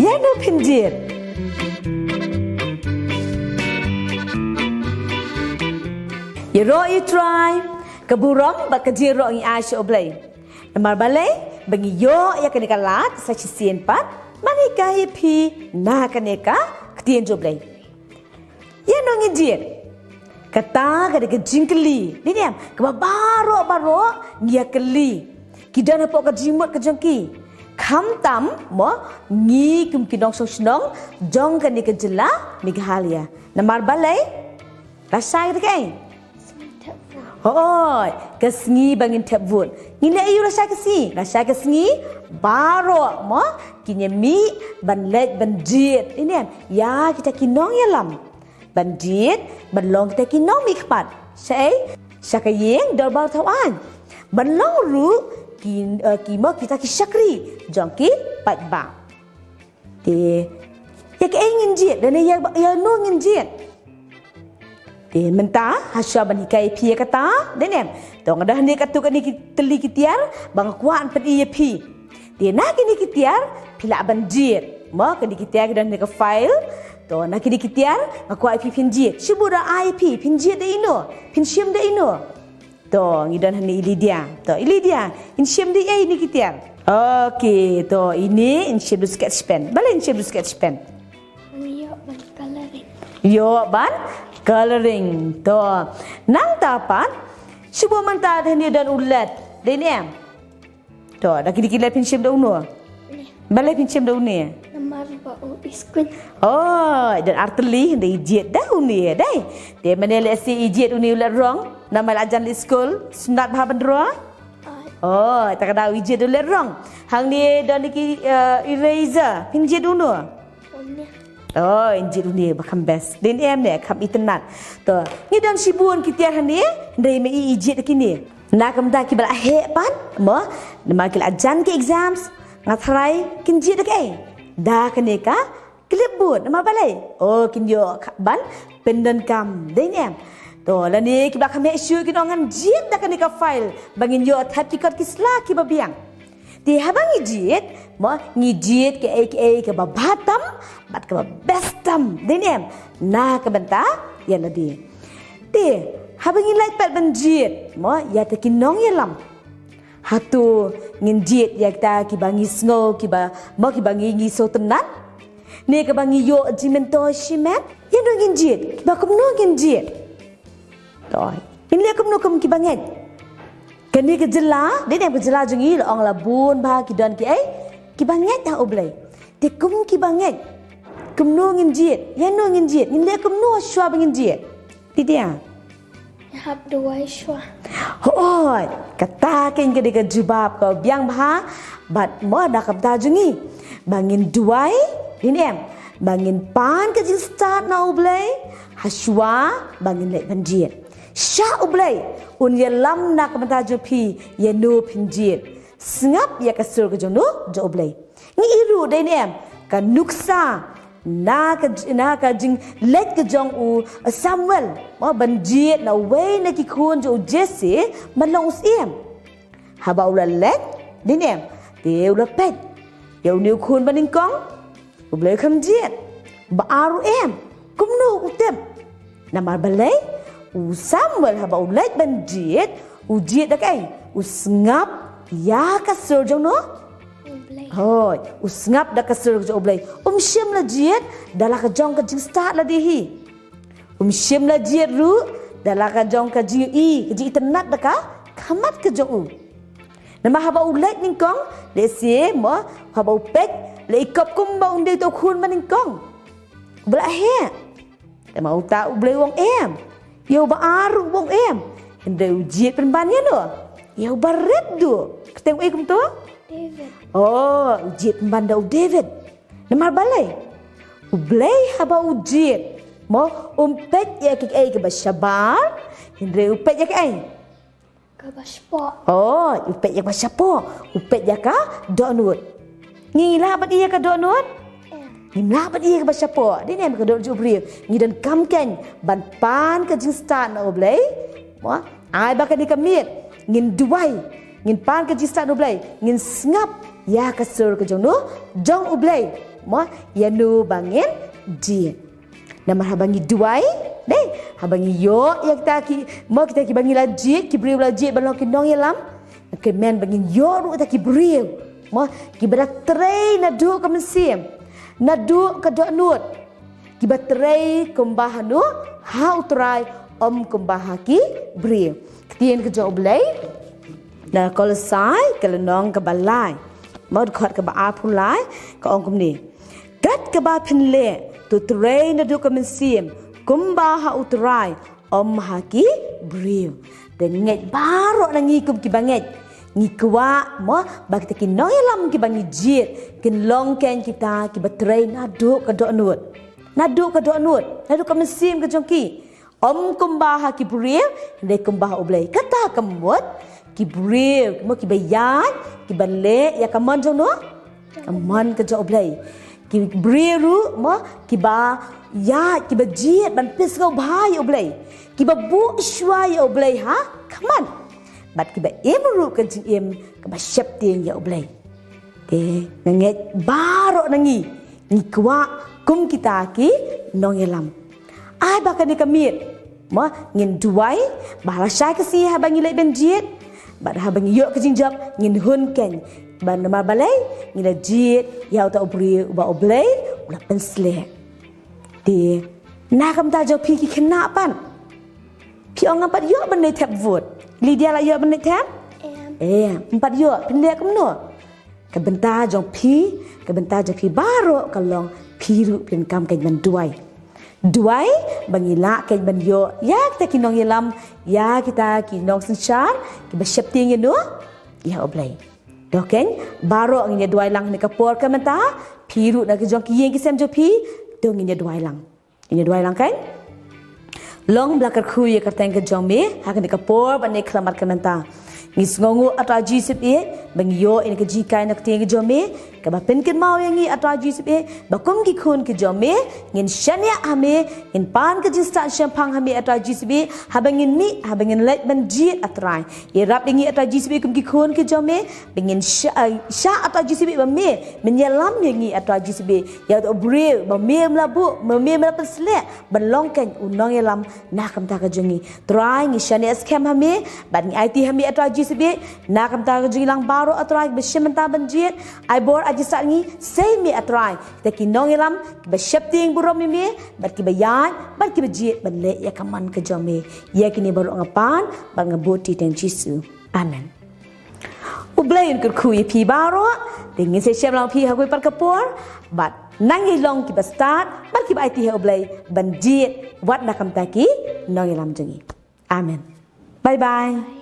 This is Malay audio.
ya no pinjit ya ro you try keburong ba kejiro ngi asyo oblay namar balay bagi yo ya kene kalat sa chisien pat manika hipi na kaneka ktien joblay ya no ngi jit kata kada ke jingkeli ni diam ke baro ngia keli kidana pok ke jimot ke jongki kham tam mo ngi kum kidong sosnong jong kan ni ke jela Meghalaya namar balai rasai dekai hoi kesngi bangin tebun ni le ayu rasai kesngi baro mo kinyemi ban let ban jit ni diam ya kita kinong ya lam bandit balong kita kinong mikpat say sakayeng dorbal tawan balong ru kimo kita kisakri jongki pat ba te ya ke ingin jit dan ya no ngin jit te menta hasya ban hikai pi kata denem tong dah ni katu kan ni teli kitiar bang kuan pedi pi te na kini kitiar pila ban jit mo kan kitiar dan ni ke file to nak kini kitiar aku IP pinjit syubura IP pinjit de ino pinsyem de ino to ngidan hani ilidia to ilidia insyem de ini kitiar okey to ini insyem du sketch pen balen insyem du sketch pen yo ban coloring to nang tapan syubu manta hani dan ulat de ni to dak kini pinsyem de uno balen pinsyem de uno oh, dan arteli de ijet dah uni dai. Dia menele si ijet uni ulat rong, nama ajan di school, sunat bah bandra. Oh, tak ada ijet ulat rong. Hang ni dan ki eraser, pinjet uno. Oh, injet uni bakam best. Den em ne kam internet. To, ni dan sibun kitiar hani, dai me ijet kini. Nak kamda ki bala he pan, mo, nama ki ajan ki exams, ngatrai kinjet dekai. Dah keneka clipboard nama balai oh kinyo ban pendant kam dei em to la ni ki ba khame issue ki nongan jit dah keneka file bangin yo thapikat kisla ki babiang ti habang jit mo ngijit ke aka ke babatam bat ke bestam dei em na ke benta ya ladi ti habang ilai pat banjit mo ya te kinong ya lam hatu nginjit ya kita kibangi sngo kiba mo kibangi ngiso tenan ni kibangi yo jimento shimet ya no nginjit ba kum no nginjit toy ini kum no kum kibanget kani ke jela de ne ke jela jungi lo ong labun ba kidan ki ai kibanget ta oblai te kum kibanget kum no nginjit ya no nginjit ni le kum no shwa nginjit ti dia Hab dua shwa. Hoi, kata ken ke dega jubab ko biang bah bat mo da kap da jungi. Bangin duai, ini em. Bangin pan ke jing start na ublay. Haswa bangin lek banjit. Sha ublay, un ye lam na kap da jupi ye no pinjit. Sngap ya kasur ke jono jo ublay. Ni iru de ni em. Ka nuksa na ka jing let ke jong u Samuel mo banjit na way na ki khun jo Jesse malong usiem haba ula let dinem te ula pet yo new khun baning kong u ble kham jit ba aru em kum no utem na mar balai u Samuel haba u let banjit u jit dak ai u ngap ya ka sur jong no hoi usngap dak kasur jo oblay syem la jiet dala ka jong ka jing start la dihi syem la jiet ru dala ka jong ka jing i ka jing tenat daka kamat ka jong u nama haba ulet ning kong le sie mo haba upek le ikop kum ba unde to khun maning kong bla he tema uta ublay wong em yo ba aru wong em ende jiet penban ya no yo baret do keteng e kum to David. Oh, ujit mbanda u David. Namar balai. Ublay haba ujit. Mo umpet ya kik ai ke bashabar. Hindre upet ya ke ai. Ke baspo. Oh, upet ya bashapo. Upet ya ka donut. Ngila bat iya ka donut? Ngila bat iya ka bashapo. Dini am ka donut jubri. Ngidan kamken ban pan ka jinstan na ublay. Mo ai ba ka ni kamit. Ngin duai. Ngin pan ke jista no blay ngin snap ya kasur ke jong no jong ublay mo yanu bangin jiet nama habangi duai deh habangi yo ya kita ki bangi la jiet ki beriu la jiet balong ki nong yalam ke men bangin yo ru ta ki beriu mo ki berak trei na du ka mesim na du ka do nut ki batrei kumbah nu hau trai om kumbah ki beriu ketien ke jo blai na kolosai ke lenong ke balai mau khot ke ba apulai ke ong kum ni gat ke ba pinle tu trei na du ka mesim kumbah hau trai om haki beriu dan nget baro nangi kum ki banget ni kwa mo bagi ta ki noyalam ki bangi jit kin long ken kita ki batrei na du ka do nut na du ka mesim ke jongki om kumbah ki beriu de kumbah oblei kata kemut ki beriu mo ki bayan ki bale ya kamon jong no kamon ke jo oblei ki beriu mo ki ba ya ki bajiet ban pis go bhai oblei ki ba bu shwai oblei ha kamon bat ki ba emru ke jing em ke ba shep tieng ya oblei ke nanget baro nangi ni kwa kum kita ki nong yalam ai bakal ni kamit mo ngin duai bala syai ke si habangi lek ben jiet bad habangi yo ke jingjap ngin hun ken ban ma balai ngin la jiet ya ta obri ba oblei ula pensle ti na kam ta jo pi ki khna pan pi ong pat yo ben nei thap vot Lydia la yo ben nei thap empat yo pendek kum no ke benta jong pi ke benta jo pi baro kalong piru pen kam kai ban duai bangila kai ban yo ya kita kinong yalam ya kita kinong senchar ki ba shep ting no ya oblei doken baro ngi duai lang ni kapor ka menta piru na ki jong ki yeng ki sem jo pi dong ngi duai lang kan long blakar khu ye ka teng ka jong me ha ka ni kapor ban ni klamar ka menta ngis ngongu ata jisip bang yo in ke jikai nak tiang ke jome ke ba pen ken mau yang ata jisip ba kum ki khun ke jome ngin shania ame in pan ke jista shampang ame ata jisip habangin mi habangin let ban jit atrai ye rap dingi ata jisip kum ki khun ke jome bengin sha ata jisip ba me menyelam yang ata jisip ya to bre ba me mlabu me mla pesle ban longken unong yelam nakam ta ka jongi try ngi shania scam ame ban ngi it ame ata jisbe na kam ta jilang baro atrai be shimenta banjit ai bor aji sangi sei me atrai te ki nongilam be shepting burom me bat ki bayan bat ki bejit balle ya kaman ke jome ya kini baru ngapan ba ngaboti ten jisu amen ublain kur khu pi baro dingin se shem lang pi ha koi par kapor bat nangi long ki bastat bat ki bai ti ha ublai banjit wat na kam ta ki nongilam jengi amen bye bye